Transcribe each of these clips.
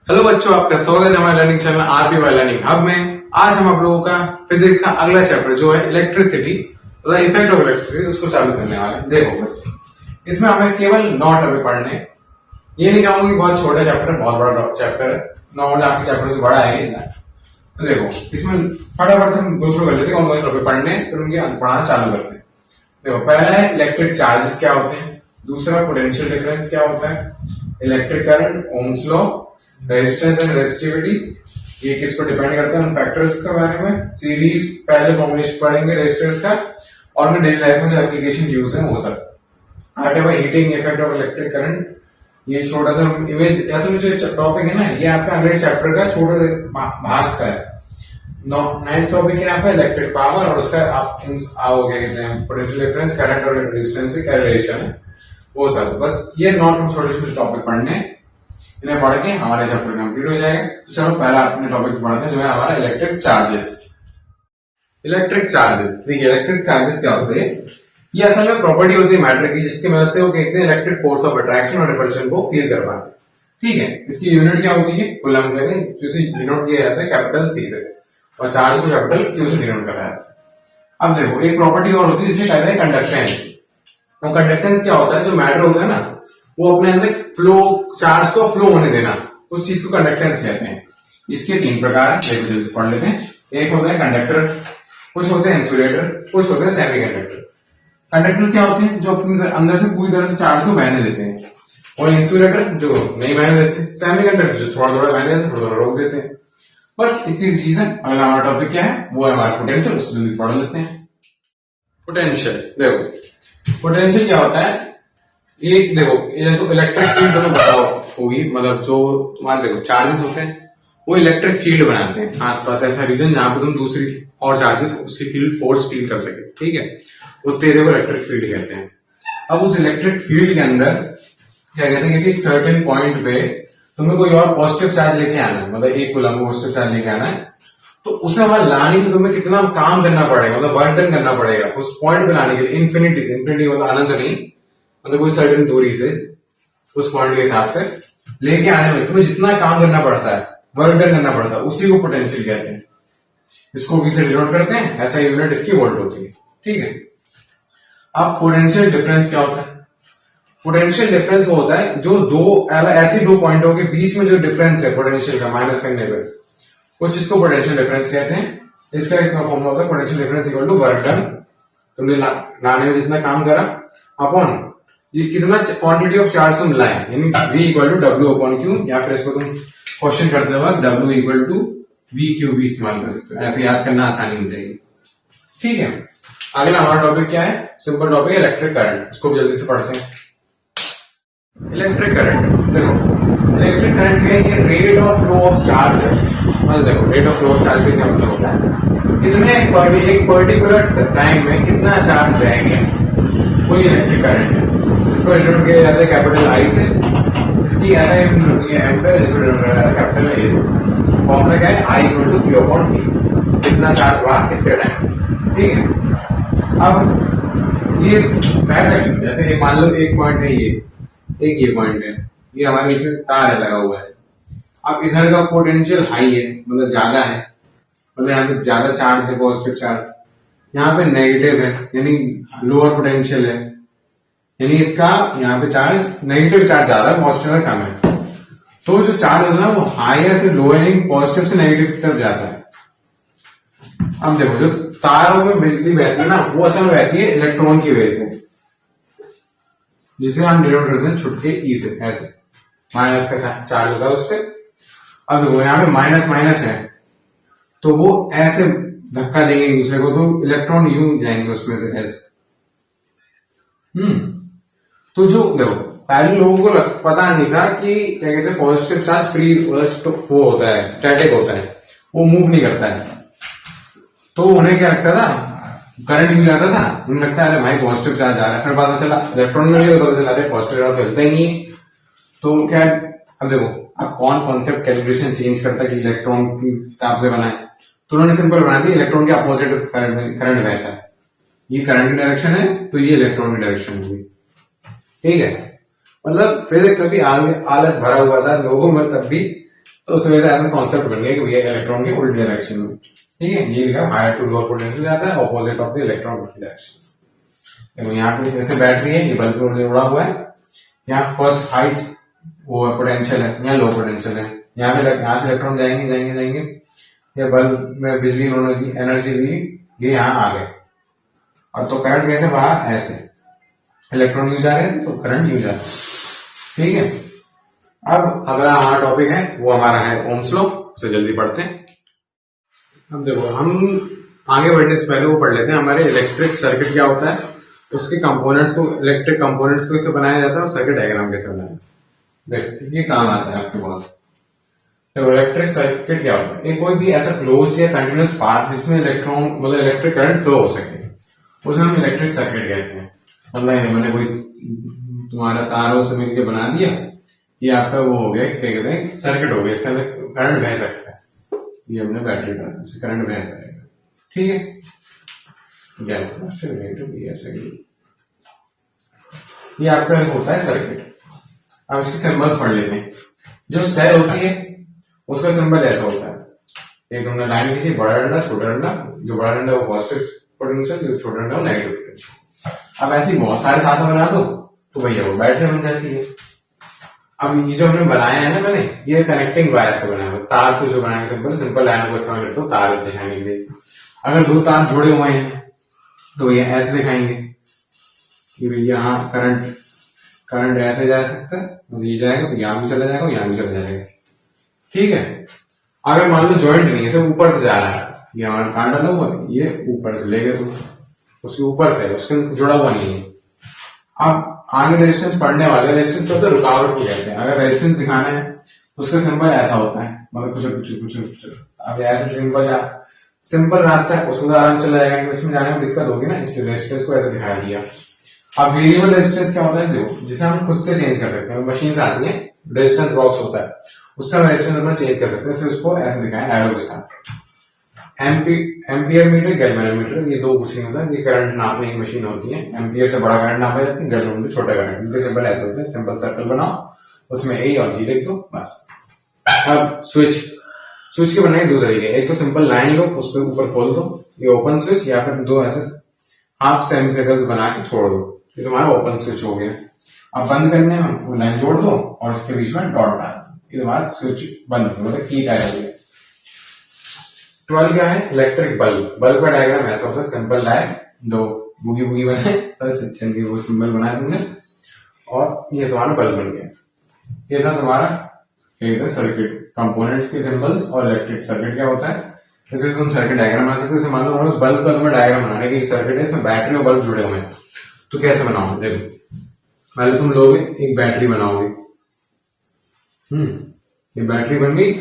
Hello बच्चों, आपका स्वागत है हमारे learning channel RP Y learning hub में। आज हम आप लोगों का फिजिक्स का अगला चैप्टर जो है इलेक्ट्रिसिटी तथा इफेक्ट ऑफ इलेक्ट्रिसिटी उसको चालू करने वाले हैं। देखो बच्चों, इसमें हमें केवल नॉट अभी पढ़ने, ये नहीं कहूंगा कि बहुत छोटा चैप्टर है, बहुत बड़ा चैप्टर है। नॉर्मल आपके चैप्टर से बड़ा है ये। तो देखो इसमें फटाफट से हम गो थ्रू कर लेते हैं, कौन कौन से पढ़ने, फिर उनके पढ़ाना चालू करते हैं। देखो पहला है इलेक्ट्रिक चार्जेस क्या होते हैं, दूसरा पोटेंशियल डिफरेंस क्या होता है, electric current, Ohm's law, resistance and resistivity, ये किस पर डिपेंड करता है, उन फैक्टर्स के बारे में, सीरीज पहले कॉम्बिनेशन पढ़ेंगे रेजिस्टेंस का, और फिर डेली लाइफ में जो एप्लीकेशन यूज है वो सब। आगे भाई heating effect of electric current, ये छोटा सा इमेज ऐसा में जो टॉपिक है ना, ये आपका अगले चैप्टर का छोटा सा भाग सा है। नाइन्थ टॉपिक है आपका इलेक्ट्रिक पावर, और उसका आप आओगे कहते हैं पोटेंशियल डिफरेंस, करंट और रेजिस्टेंस का रिलेशन है वो सब। बस ये नॉट छोटे छोटे टॉपिक पढ़ने, इन्हें पढ़ के हमारे चैप्टर कंप्लीट हो जाएगा। तो चलो पहला अपने टॉपिक पढ़ते हैं जो है हमारा इलेक्ट्रिक चार्जेस। इलेक्ट्रिक चार्जेस, ठीक है, इलेक्ट्रिक चार्जेस क्या होते हैं, ये असल में प्रॉपर्टी होती है मैटर की, जिसकी वजह से वो कहते हैं इलेक्ट्रिक फोर्स ऑफ अट्रैक्शन और रिपल्शन को फील कर पाते हैं। ठीक है, इसकी यूनिट क्या होती है, कूलम कहते हैं, जिसे डिनोट किया जाता है कैपिटल सी से, और चार्ज को कैपिटल क्यू से डिनोट करा जाता है। अब देखो एक प्रॉपर्टी और होती है जिसे कहते हैं कंडक्टेंस। और कंडक्टेंस क्या होता है, जो मैटर होता है ना वो अपने अंदर फ्लो, चार्ज को फ्लो होने देना, उस चीज को कंडक्टेंस कहते हैं। इसके तीन प्रकार हैं, पढ़ लेते हैं। एक होता है कंडक्टर, कुछ होते हैं इंसुलेटर, कुछ होते हैं सेमी कंडक्टर। कंडक्टर क्या होते हैं, जो अपने अंदर से पूरी तरह से चार्ज को बहने देते हैं, और इंसुलेटर जो नहीं बहने देते, सेमी कंडक्टर जो थोड़ा थोड़ा बहने देते, थोड़ा थोड़ा रोक देते हैं। बस इतनी चीज है। अगला हमारा टॉपिक क्या है, वो है हमारा पोटेंशियल, उससे जल्दी पढ़ लेते हैं। पोटेंशियल, देखो पोटेंशियल क्या होता है, ये देखो जैसे इलेक्ट्रिक फील्ड तुम्हें बताओ होगी, मतलब जो तुम्हारे देखो चार्जेस होते हैं वो इलेक्ट्रिक फील्ड बनाते हैं आसपास, ऐसा रीजन जहां पे तुम दूसरी और चार्जेस उसकी फील्ड फोर्स फील कर सके। ठीक है, वो तेरे को इलेक्ट्रिक फील्ड कहते हैं। अब उस इलेक्ट्रिक फील्ड के अंदर क्या कहते हैं, किसी सर्टेन पॉइंट पे तुम्हें कोई और पॉजिटिव चार्ज लेके आना है, मतलब एक कूलम पॉजिटिव चार्ज लेके आना है, तो उसे वहां लाने में तुम्हें कितना काम करना पड़ेगा, मतलब वर्क डन करना पड़ेगा उस पॉइंट पे लाने के लिए। इन्फिनिटी से, इन्फिनिटी मतलब अनंत नहीं, मतलब कोई सर्टेन दूरी से उस पॉइंट के हिसाब से लेके आने में तुम्हें जितना काम करना पड़ता है, वर्क डन करना पड़ता है, उसी को पोटेंशियल कहते हैं। इसको वी से डिनोट करते हैं, ऐसा यूनिट इसकी वोल्ट होती है। ठीक है, अब पोटेंशियल डिफरेंस क्या होता है, पोटेंशियल डिफरेंस होता है जो दो ऐसी दो पॉइंटों के बीच में जो डिफरेंस है पोटेंशियल का माइनस करने पर, कुछ इसको पोटेंशियल डिफरेंस कहते हैं। इसका एक फॉर्मूला होता है potential difference equal to work done, तुमने लाने में जितना काम करा अपॉन ये कितना क्वांटिटी ऑफ चार्ज तुम लाए, यानी V equal to W upon Q, या फिर इसको तुम क्वेश्चन करते वक्त W equal to V Q भी इस्तेमाल कर सकते हो, ऐसे याद करना आसानी हो जाएगी। ठीक है, अगला हमारा टॉपिक क्या है, सिंपल टॉपिक है इलेक्ट्रिक करंट, इसको भी जल्दी से पढ़ते हैं। इलेक्ट्रिक करंट, देखो इलेक्ट्रिक करंट क्या है, ये rate of flow of charge है। मतलब देखो rate of flow of charge क्या मतलब होता है, कितने एक पर्टिकुलर टाइम में कितना चार्ज जाएंगे, वही इलेक्ट्रिक करंट है। इसको डिनोट किया जाता है कैपिटल आई से, इसकी ऐसा एम पे, इसको डिनोट किया जाता है कैपिटल ए से। फॉर्मूला क्या है, I equal to Q upon T, कितना चार्ज हुआ कितने टाइम। ठीक है, अब ये पहला जैसे मान लो एक पॉइंट है, ये पॉइंट है, ये हमारे इसमें तार है लगा हुआ है। अब इधर का पोटेंशियल हाई है, मतलब ज्यादा है, मतलब यहाँ पे ज्यादा चार्ज है, पॉजिटिव चार्ज, यहाँ पे नेगेटिव है यानी लोअर पोटेंशियल है, यानी इसका यहाँ पे चार्ज नेगेटिव चार्ज ज्यादा है, पॉजिटिव कम है। तो जो चार्ज होता है ना वो हायर से लोअर यानी पॉजिटिव से नेगेटिव की तरफ जाता है। अब देखो जो तारों में बिजली बहती है ना, वो असल में बहती है इलेक्ट्रॉन की वजह से, जिसे हम डिनोट करते हैं छुटके ई से, ऐसे माइनस का चार्ज होता है उस पर। अब देखो यहाँ पे माइनस माइनस है, तो वो ऐसे धक्का देंगे एक दूसरे को, तो इलेक्ट्रॉन यूं जाएंगे उसमें से ऐसे। तो जो देखो पहले लोगों को पता नहीं था कि क्या कहते हैं पॉजिटिव चार्ज फ्री वो होता है, स्टैटिक होता है, वो मूव नहीं करता है। तो उन्हें क्या लगता था, करंट यूज आता था, उन्हें लगता है अरे भाई पॉजिटिव चार्ज आ रहा है, फिर पता चला इलेक्ट्रॉन में भी पता चला अरे पॉजिटिव चार्ज तो हिलता ही नहीं। तो क्या है, अब देखो अब कौन कॉन्सेप्ट कैलकुलेशन चेंज करता है कि इलेक्ट्रॉन के हिसाब से बनाए, तो उन्होंने सिंपल बना दिया इलेक्ट्रॉन के अपोजिट करंट बहता है, ये करंट की डायरेक्शन है तो ये इलेक्ट्रॉन की डायरेक्शन होगी। ठीक है, मतलब फिजिक्स में भी आलस भरा हुआ था लोगों में तब भी, तो उस वजह से ऐसा कॉन्सेप्ट बन गया कि भैया इलेक्ट्रॉन के उल्टी डायरेक्शन में, ठीक है, ये लिखा हायर टू लोअर पोटेंशियल जाता है, ऑपोजिट ऑफ द इलेक्ट्रॉन की डायरेक्शन। देखो यहाँ पे जैसे बैटरी है, ये बल्ब से जुड़ा हुआ है, यहाँ फर्स्ट हाइट वो पोटेंशियल है, यहाँ लो पोटेंशियल है, यहाँ पे यहाँ से इलेक्ट्रॉन जाएंगे जाएंगे जाएंगे, ये बल्ब में बिजली इन्होंने दी, एनर्जी दी, ये यहाँ आ गए, और तो करंट कैसे बहा, ऐसे इलेक्ट्रॉन यूज आ रहे थे तो करंट यूज आ रहा है, ठीक है। अब अगला हमारा टॉपिक है वो हमारा है ओम्स लॉ, उसे जल्दी पढ़ते हैं। अब देखो हम आगे बढ़ने से पहले वो पढ़ लेते हैं हमारे इलेक्ट्रिक सर्किट क्या होता है, उसके कंपोनेंट्स को, इलेक्ट्रिक कंपोनेंट्स को कैसे बनाया जाता है और सर्किट डायग्राम कैसे बनाया। देखो ये काम आता है आपके बहुत। देखो इलेक्ट्रिक सर्किट क्या होता है, कोई भी ऐसा क्लोज्ड या कंटिन्यूअस पाथ जिसमें इलेक्ट्रॉन मतलब इलेक्ट्रिक करंट फ्लो हो सके, उसे हम इलेक्ट्रिक सर्किट कहते हैं। मतलब मैंने कोई तुम्हारा तारों से मिलकर बना दिया, ये आपका वो हो गया, क्या कहते हैं, सर्किट हो गया, इसके अंदर करंट बह सकता है, ये हमने बैटरी डाला, इससे करंट बह जाएगा, ठीक है। ये आपका होता है सर्किट। अब इसके सिंबल्स पढ़ लेते हैं। जो सेल होती है उसका सिंबल ऐसा होता है, एक तुमने लाइन खींची, बड़ा डंडा छोटा डंडा, जो बड़ा डंडा वो पॉजिटिव पोटेंशियल, जो छोटा डंडा वो नेगेटिव पोटेंशियल। अब ऐसे ही बहुत सारे साथ में बना दो तो भैया वो बैटरी बन जाती है। अब ये जो हमने बनाया है ना मैंने, ये कनेक्टिंग वायर से बनाया है, तार से जो बनाया सिंपल सिंपल लाइन को इस्तेमाल करते हो तार दिखाने के लिए। अगर दो तार जुड़े हुए हैं तो भैया ऐसे दिखाएंगे कि भैया यहाँ करंट ऐसे जा सकता है, ये जाएगा तो यहाँ भी चला जाएगा, यहाँ भी चला जाएगा, ठीक है। अगर मान लो ज्वाइंट नहीं है, सिर्फ ऊपर से जा रहा है, ये हमारा तार डाला हुआ है, ये ऊपर से ले गए तुम, उसके ऊपर से, उसके जुड़ा हुआ नहीं है। अब आगे रेजिस्टेंस पढ़ने वाले, रेजिस्टेंस तो रुकावट को कहते हैं। अगर रेजिस्टेंस दिखाना है तो उसका सिंबल ऐसा होता है, मतलब कुछ अब ऐसे सिंपल रास्ता है, उसमें आराम चला जाएगा, इसमें जाने में दिक्कत होगी ना, इसलिए रेजिस्टेंस को ऐसे दिखाया गया। अब वेरिएबल रेजिस्टेंस क्या होता है, देखो जिसे हम खुद से चेंज कर सकते हैं, मशीन से आती है, रेजिस्टेंस बॉक्स होता है, उससे हम रेजिस्टेंस अपना चेंज कर सकते हैं, इसलिए उसको ऐसे दिखाया एरो के साथ। एम्पियर मीटर, गैल्वेनोमीटर, ये दो कुछ नहीं होता है, ये करंट नापने की मशीन होती है। एम्पियर से बड़ा करंट नापा जाता है, गैल्वेनोमीटर छोटा करंट। इनके सिंबल ऐसे होते हैं, सिंपल सर्कल बनाओ, उसमें ए और जी लिख दो, बस। अब स्विच के बनने के दो तरीके, एक तो सिंपल लाइन लो, उस पर ऊपर खोल दो, ये ओपन स्विच, या फिर दो ऐसे हाफ सेमी सर्कल्स बना के छोड़ दो, ये तुम्हारा ओपन स्विच हो गया। अब बंद करने में वो लाइन जोड़ दो और उसके बीच में डॉट डाल दो, ये तुम्हारा स्विच बंद, मतलब की टाइप हो गया। 12 क्या है, इलेक्ट्रिक बल्ब। बल्ब का डायग्राम ऐसा होता है, सिंपल लाइन, दो बुगी बुगी बने, बस के वो सिंबल बनाया तुमने, और ये तुम्हारा बल्ब बन गया। ये था तुम्हारा सर्किट, कंपोनेंट्स के सिंबल्स। और इलेक्ट्रिक सर्किट क्या होता है, जैसे तुम सर्किट डायग्राम बना सकते हो, मान लो उस बल्ब का तुम्हें डायग्राम बनाना है कि सर्किट है, इसमें बैटरी और बल्ब जुड़े हुए हैं, तो कैसे बनाओगे। देखो पहले तुम लोगे एक बैटरी बनाओगे, ये बैटरी बन गई,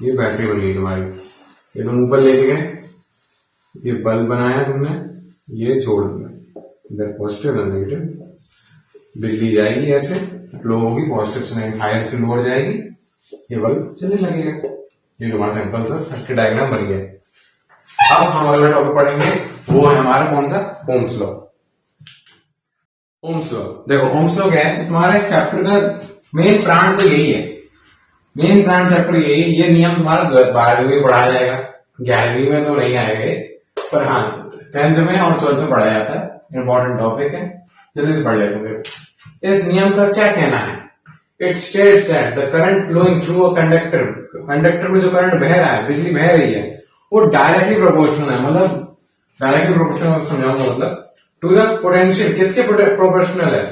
ये बैटरी बन गई तुम्हारी, ये तुम ऊपर लेके गए, ये बल्ब बनाया तुमने, ये जोड़ दिया, इधर पॉजिटिव और नेगेटिव, बिजली जाएगी ऐसे, फ्लो होगी, पॉजिटिव से हायर से लोअर जाएगी, ये बल्ब चलने लगेगा। ये तुम्हारा सिंपल सा सर्किट डायग्राम बन गया। अब हम अगला टॉपिक पढ़ेंगे, वो है हमारा कौन सा, ओम्स लॉ। ओम्स लॉ, देखो ओम्स लॉ क्या है, तुम्हारे चैप्टर का मेन प्राण तो यही है, मेन प्राण चैप्टर यही है। ये नियम तुम्हारा 12वीं में पढ़ाया जाएगा, 11वीं में तो नहीं आएगा, पर हाँ 10th में और 12th में पढ़ाया जाता है, इंपॉर्टेंट टॉपिक है, जल्दी से पढ़ लेते हैं। इस नियम का क्या कहना है, it states that the current flowing through a conductor, conductor में जो करंट बह रहा है, बिजली बह रही है, वो डायरेक्टली प्रोपोर्शनल है, मतलब डायरेक्टली प्रोपोर्शनल समझाऊंगा, मतलब टू द पोटेंशियल, किसके प्रोपोर्शनल है,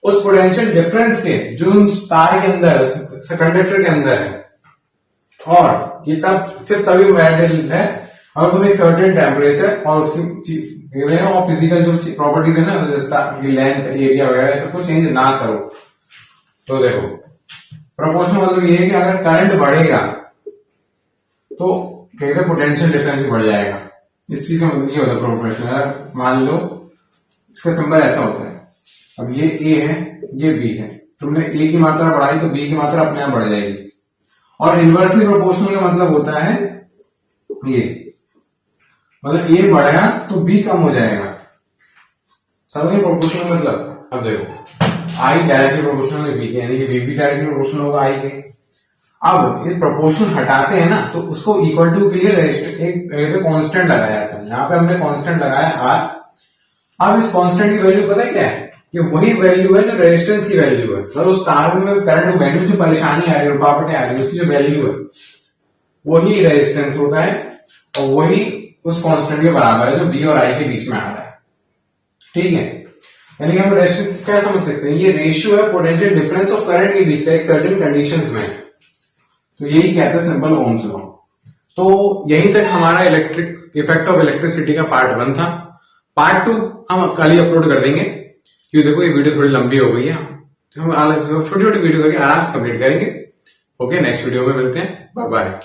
उस पोटेंशियल डिफरेंस के जो तार के अंदर है, कंडक्टर के अंदर है। और ये तब सिर्फ तभी वैलिड है अगर तुम एक सर्टेन टेम्परेचर और उसकी और फिजिकल जो प्रॉपर्टीज है ना, लेंथ, एरिया वगैरह सबको चेंज ना करो। तो देखो प्रोपोर्शनल मतलब ये है कि अगर करंट बढ़ेगा तो कहते पोटेंशियल डिफरेंस भी बढ़ जाएगा, इस चीज का मतलब ये होता है प्रोपोर्शनल। मान लो इसका सिंबल ऐसा होता है, अब ये ए है, ये बी है, तुमने ए की मात्रा बढ़ाई तो बी की मात्रा अपने आप बढ़ जाएगी। और इनवर्सली प्रोपोर्शनल का मतलब होता है ये, मतलब ए बढ़ेगा तो बी कम हो जाएगा, समझे प्रोपोर्शनल मतलब। अब देखो आई डायरेक्टली प्रोपोर्शनल है वी के, यानी कि वी भी डायरेक्टली प्रोपोर्शनल होगा आई के। अब ये प्रोपोर्शनल हटाते हैं ना, तो उसको इक्वल टू के लिए एक कांस्टेंट लगाया था, यहाँ पे हमने कांस्टेंट लगाया आर। अब इस कांस्टेंट की वैल्यू पता है क्या है? ये वही वैल्यू है जो रेजिस्टेंस की वैल्यू है, मतलब उस तार में करंट में जो परेशानी आ रही है, रुकावटें आ रही है, उसकी जो वैल्यू है वही रेजिस्टेंस होता है और वही उस कांस्टेंट के बराबर है जो बी और आई के बीच में आ रहा है। ठीक है, यानी कि हम रेजिस्टेंस क्या समझ सकते हैं, ये रेशियो है पोटेंशियल डिफरेंस ऑफ करंट के बीच का एक सर्टेन कंडीशंस में। तो यही कहते हैं सिंपल ओम्स लॉ। तो यहीं तक हमारा इलेक्ट्रिक इफेक्ट ऑफ इलेक्ट्रिसिटी का पार्ट 1 था। पार्ट 2 हम कल ही अपलोड कर देंगे, क्योंकि देखो ये वीडियो थोड़ी लंबी हो गई है, तो हम छोटी छोटी वीडियो करके आराम से कंप्लीट करेंगे। ओके, नेक्स्ट वीडियो में मिलते हैं, बाय बाय।